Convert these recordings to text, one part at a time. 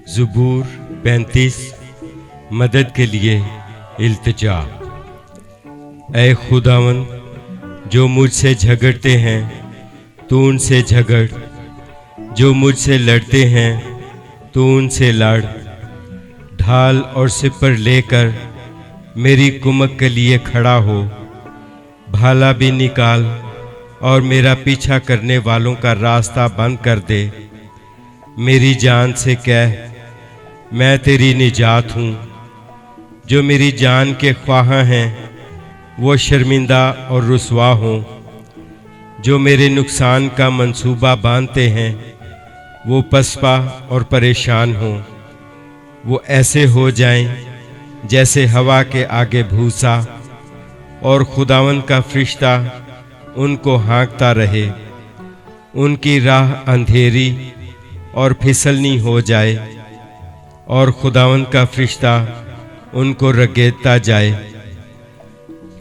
ज़बूर 35 मदद के लिए इल्तिजा। ऐ खुदावन, जो मुझसे झगड़ते हैं तू उनसे झगड़, जो मुझसे लड़ते हैं तू उनसे लड़। ढाल और सिपर लेकर मेरी कुमक के लिए खड़ा हो, भाला भी निकाल और मेरा पीछा करने वालों का रास्ता बंद कर दे। मेरी जान से कह, मैं तेरी निजात हूँ। जो मेरी जान के ख्वाह हैं वो शर्मिंदा और रुसवा हों। जो मेरे नुकसान का मंसूबा बांधते हैं वो पसपा और परेशान हों। वो ऐसे हो जाएं जैसे हवा के आगे भूसा, और खुदावन का फरिश्ता उनको हाँकता रहे। उनकी राह अंधेरी और फिसलनी हो जाए, और खुदावन का फरिश्ता उनको रगेदता जाए,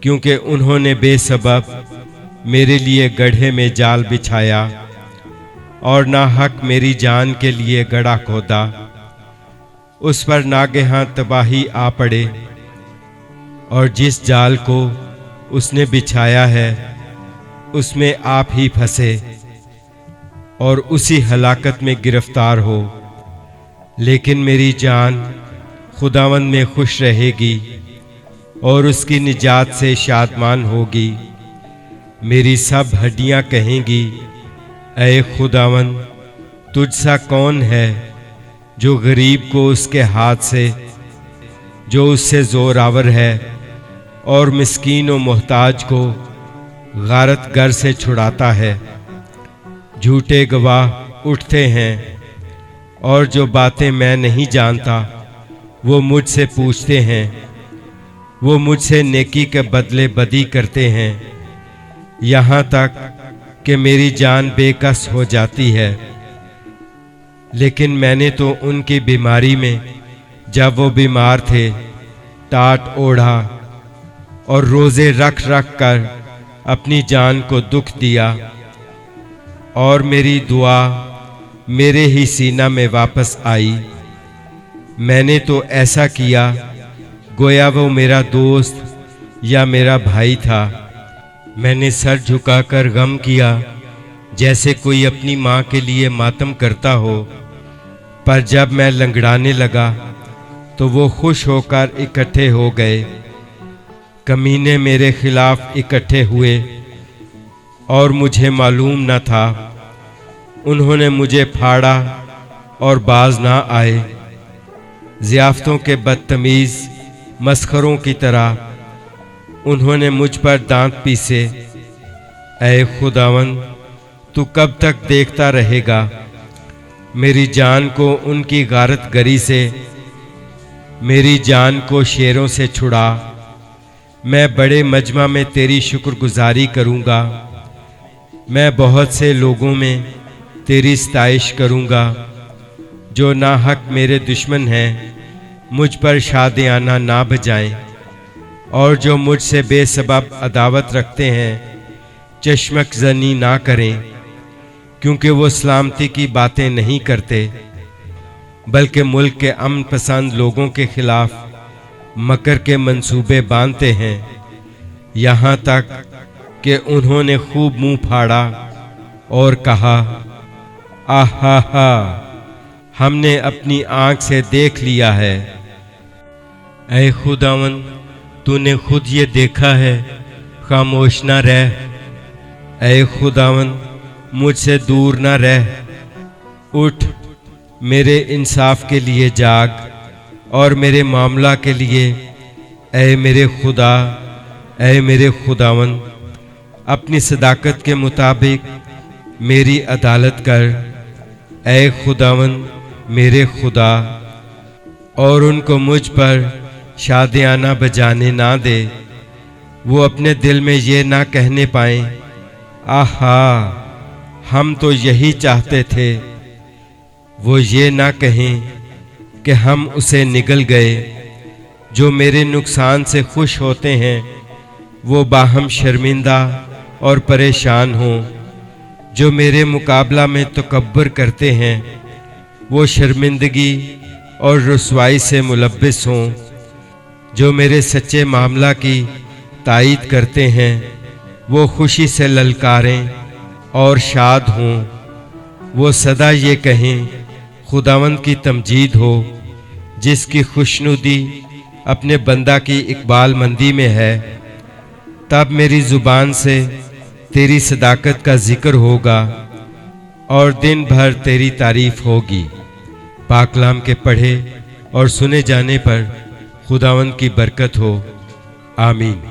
क्योंकि उन्होंने बेसबब मेरे लिए गड्ढे में जाल बिछाया और नाहक मेरी जान के लिए गड्ढा खोदा। उस पर नागेहां तबाही आ पड़े, और जिस जाल को उसने बिछाया है उसमें आप ही फंसे और उसी हलाकत में गिरफ्तार हो। लेकिन मेरी जान खुदावन में खुश रहेगी और उसकी निजात से शादमान होगी। मेरी सब हड्डियां कहेंगी, ऐ खुदावन, तुझसा कौन है जो गरीब को उसके हाथ से, जो उससे जोरावर है, और मिस्कीन और मोहताज को गारत गर से छुड़ाता है। झूठे गवाह उठते हैं, और जो बातें मैं नहीं जानता वो मुझसे पूछते हैं। वो मुझसे नेकी के बदले बदी करते हैं, यहाँ तक कि मेरी जान बेकस हो जाती है। लेकिन मैंने तो उनकी बीमारी में, जब वो बीमार थे, टाट ओढ़ा और रोज़े रख रख कर अपनी जान को दुख दिया, और मेरी दुआ मेरे ही सीना में वापस आई। मैंने तो ऐसा किया गोया वो मेरा दोस्त या मेरा भाई था। मैंने सर झुकाकर गम किया जैसे कोई अपनी माँ के लिए मातम करता हो। पर जब मैं लंगड़ाने लगा तो वो खुश होकर इकट्ठे हो गए। कमीने मेरे खिलाफ इकट्ठे हुए और मुझे मालूम न था। उन्होंने मुझे फाड़ा और बाज ना आए। ज़ियाफ़तों के बदतमीज़ मस्खरों की तरह उन्होंने मुझ पर दांत पीसे। ऐ खुदावन, तू कब तक देखता रहेगा? मेरी जान को उनकी गारत गरी से, मेरी जान को शेरों से छुड़ा। मैं बड़े मजमा में तेरी शुक्रगुजारी करूँगा। मैं बहुत से लोगों में तेरी सताइश करूँगा। जो नाहक मेरे दुश्मन हैं मुझ पर शादियाना ना बजाएं, और जो मुझसे बेसबब अदावत रखते हैं चश्मक ज़नी ना करें, क्योंकि वो सलामती की बातें नहीं करते, बल्कि मुल्क के अमन पसंद लोगों के खिलाफ मकर के मंसूबे बांधते हैं। यहाँ तक कि उन्होंने खूब मुंह फाड़ा और कहा, आहा हा, हमने अपनी आँख से देख लिया है। ऐ खुदावन, तूने खुद ये देखा है, खामोश ना रह। ऐ खुदावन, मुझसे दूर ना रह। उठ, मेरे इंसाफ के लिए जाग और मेरे मामला के लिए, ऐ मेरे खुदा, ऐ मेरे खुदावन, अपनी सदाकत के मुताबिक मेरी अदालत कर। ऐ खुदावन मेरे खुदा, और उनको मुझ पर शादियाना बजाने ना दे। वो अपने दिल में ये ना कहने पाएं, आहा, हम तो यही चाहते थे। वो ये ना कहें कि हम उसे निगल गए। जो मेरे नुकसान से खुश होते हैं वो बाहम शर्मिंदा और परेशान हों। जो मेरे मुकाबला में तकब्बुर करते हैं वो शर्मिंदगी और रुसवाई से मुलब्बिस हों। जो मेरे सच्चे मामला की तायीद करते हैं वो खुशी से ललकारें और शाद हों। वो सदा ये कहें खुदावंद की तमजीद हो, जिसकी खुशनुदी अपने बंदा की इकबालमंदी में है। तब मेरी ज़ुबान से तेरी सदाकत का जिक्र होगा और दिन भर तेरी तारीफ होगी। पाकलाम के पढ़े और सुने जाने पर खुदावंद की बरकत हो। आमीन।